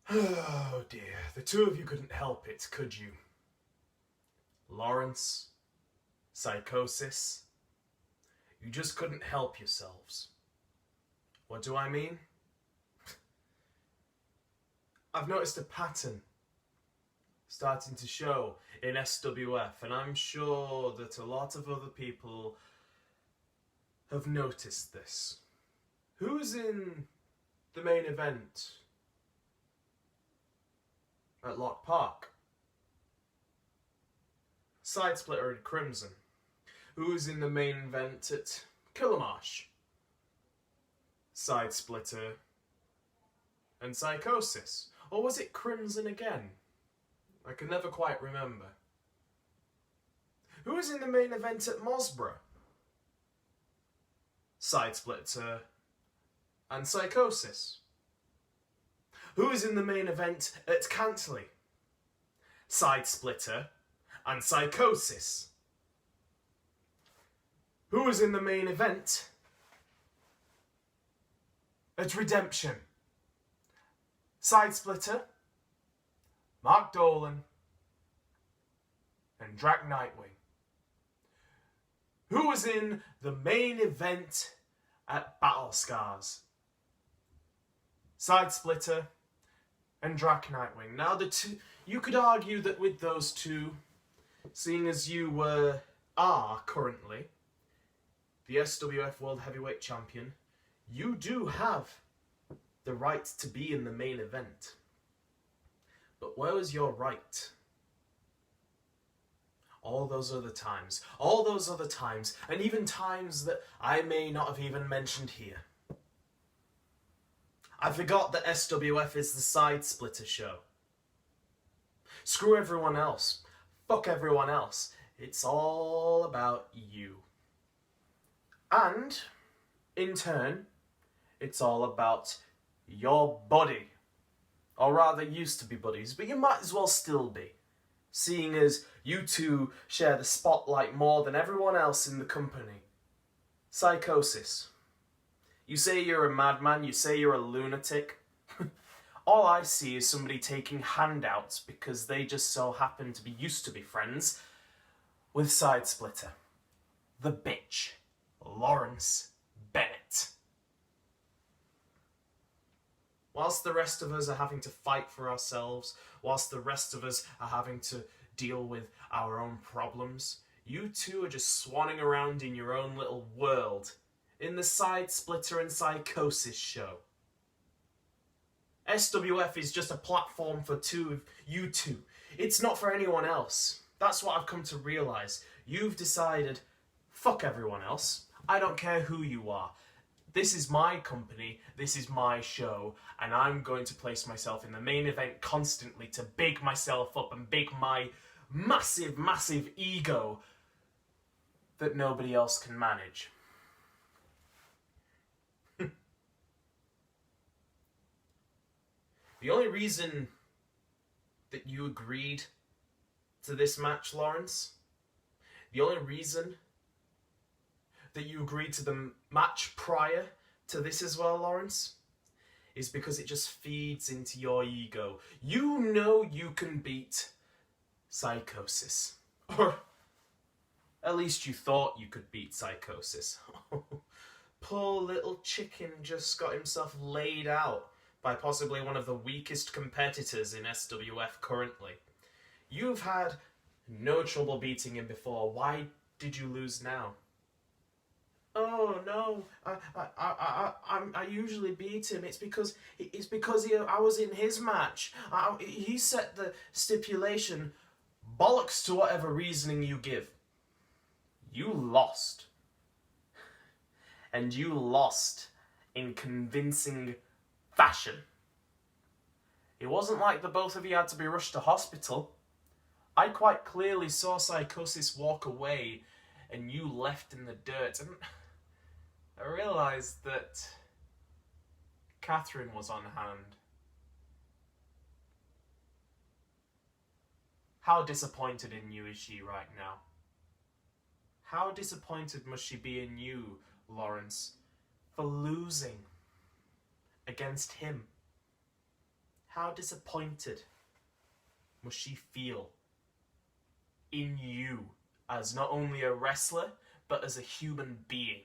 Oh dear, the two of you couldn't help it, could you? Lawrence, Psicosis, you just couldn't help yourselves. What do I mean? I've noticed a pattern starting to show in SWF, and I'm sure that a lot of other people have noticed this. Who's in the main event at Lock Park? Sidesplitter and Crimson. Who's in the main event at Killamarsh? Sidesplitter and Psicosis. Or was it Crimson again? I can never quite remember. Who was in the main event at Mosborough? Sidesplitter and Psicosis. Who is in the main event at Cantley? Sidesplitter and Psicosis. Who is in the main event at Redemption? Sidesplitter, Mark Dolan, and Drac Nightwing. Who was in the main event at Battle Scars? Sidesplitter and Drac Nightwing. Now, the two, you could argue that with those two, seeing as you are currently the SWF World Heavyweight Champion, you do have the right to be in the main event. But where was your right? All those other times, and even times that I may not have even mentioned here. I forgot that SWF is the Sidesplitter show. Screw everyone else. Fuck everyone else. It's all about you. And, in turn, it's all about your buddy. Or rather, used to be buddies, but you might as well still be. Seeing as you two share the spotlight more than everyone else in the company. Psicosis. You say you're a madman, you say you're a lunatic. All I see is somebody taking handouts because they just so happen to be used to be friends with Sidesplitter. The bitch. Lawrence Bennett. Whilst the rest of us are having to fight for ourselves, whilst the rest of us are having to deal with our own problems, you two are just swanning around in your own little world in the Sidesplitter and Psicosis show. SWF is just a platform for you two. It's not for anyone else. That's what I've come to realise. You've decided, fuck everyone else. I don't care who you are. This is my company, this is my show, and I'm going to place myself in the main event constantly to big myself up and big my massive, massive ego that nobody else can manage. The only reason that you agreed to this match, Lawrence, the only reason that you agreed to the match prior to this as well, Lawrence, is because it just feeds into your ego. You know you can beat Psicosis. Or at least you thought you could beat Psicosis. Poor little chicken just got himself laid out by possibly one of the weakest competitors in SWF currently. You've had no trouble beating him before. Why did you lose now? Oh no, I usually beat him. It's because I was in his match. He set the stipulation. Bollocks to whatever reasoning you give. You lost. And you lost in convincing fashion. It wasn't like the both of you had to be rushed to hospital. I quite clearly saw Psicosis walk away and you left in the dirt, and I realised that Catherine was on hand. How disappointed in you is she right now? How disappointed must she be in you, Lawrence, for losing against him? how disappointed must she feel in you as not only a wrestler, but as a human being?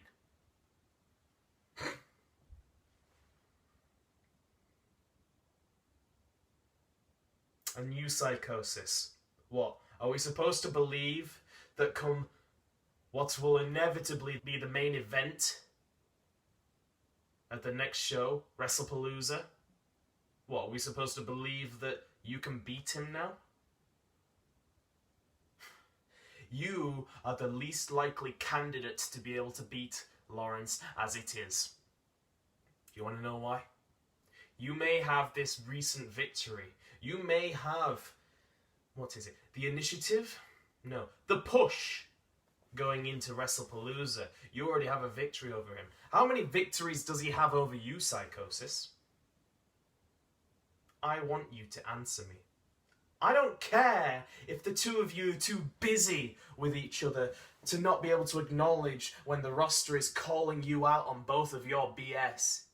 A new Psychosis. What? Are we supposed to believe that come what will inevitably be the main event at the next show, WrestlePalooza? What, are we supposed to believe that you can beat him now? You are the least likely candidate to be able to beat Lawrence as it is. Do you want to know why? You may have this recent victory. You may have, what is it, the initiative? No, the push going into WrestlePalooza. You already have a victory over him. How many victories does he have over you, Psicosis? I want you to answer me. I don't care if the two of you are too busy with each other to not be able to acknowledge when the roster is calling you out on both of your BS.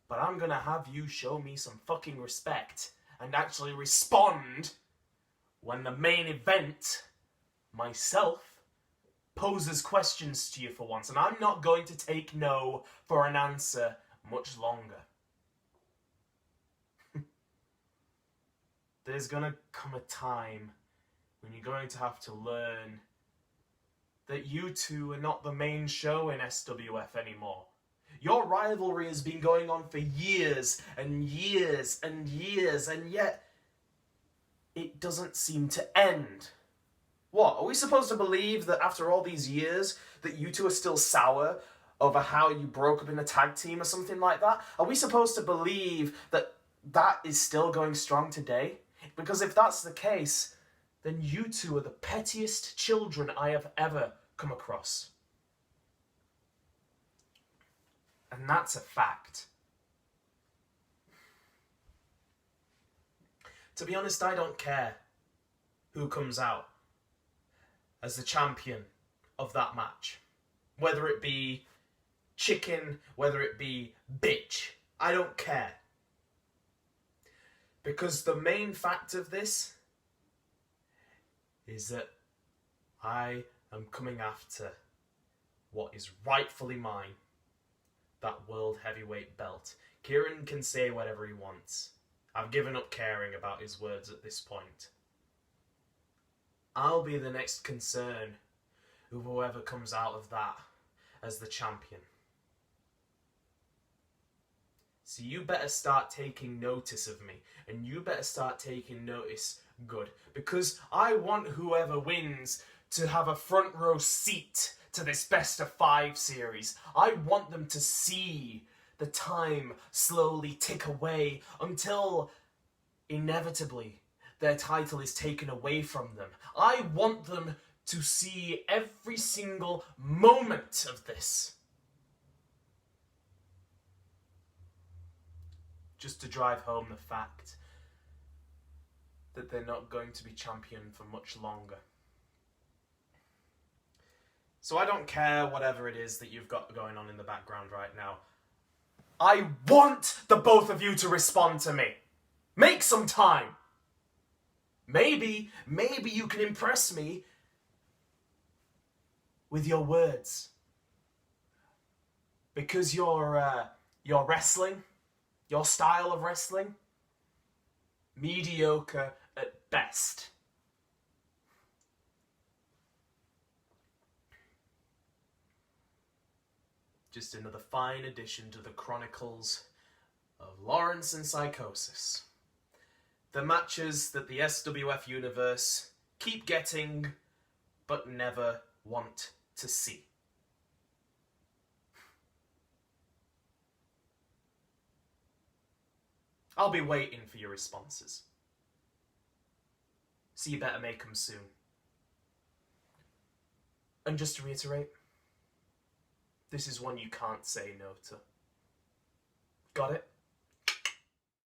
But I'm gonna have you show me some fucking respect and actually respond when the main event, myself, poses questions to you for once. And I'm not going to take no for an answer much longer. There's gonna come a time when you're going to have to learn that you two are not the main show in SWF anymore. Your rivalry has been going on for years and years and years, and yet it doesn't seem to end. What, are we supposed to believe that after all these years that you two are still sour over how you broke up in a tag team or something like that? Are we supposed to believe that that is still going strong today? Because if that's the case, then you two are the pettiest children I have ever come across. And that's a fact. To be honest, I don't care who comes out as the champion of that match. Whether it be chicken, whether it be bitch, I don't care. Because the main fact of this is that I am coming after what is rightfully mine, that World Heavyweight belt. Kieran can say whatever he wants. I've given up caring about his words at this point. I'll be the next concern of whoever comes out of that as the champion. So you better start taking notice of me, and you better start taking notice good, because I want whoever wins to have a front row seat to this best of 5 series. I want them to see the time slowly tick away until inevitably their title is taken away from them. I want them to see every single moment of this, just to drive home the fact that they're not going to be champion for much longer. So I don't care whatever it is that you've got going on in the background right now. I want the both of you to respond to me. Make some time. Maybe you can impress me with your words. Because your wrestling, your style of wrestling, mediocre at best. Just another fine addition to the chronicles of Lawrence and Psicosis. The matches that the SWF universe keep getting, but never want to see. I'll be waiting for your responses. So you better make them soon. And just to reiterate, this is one you can't say no to. Got it?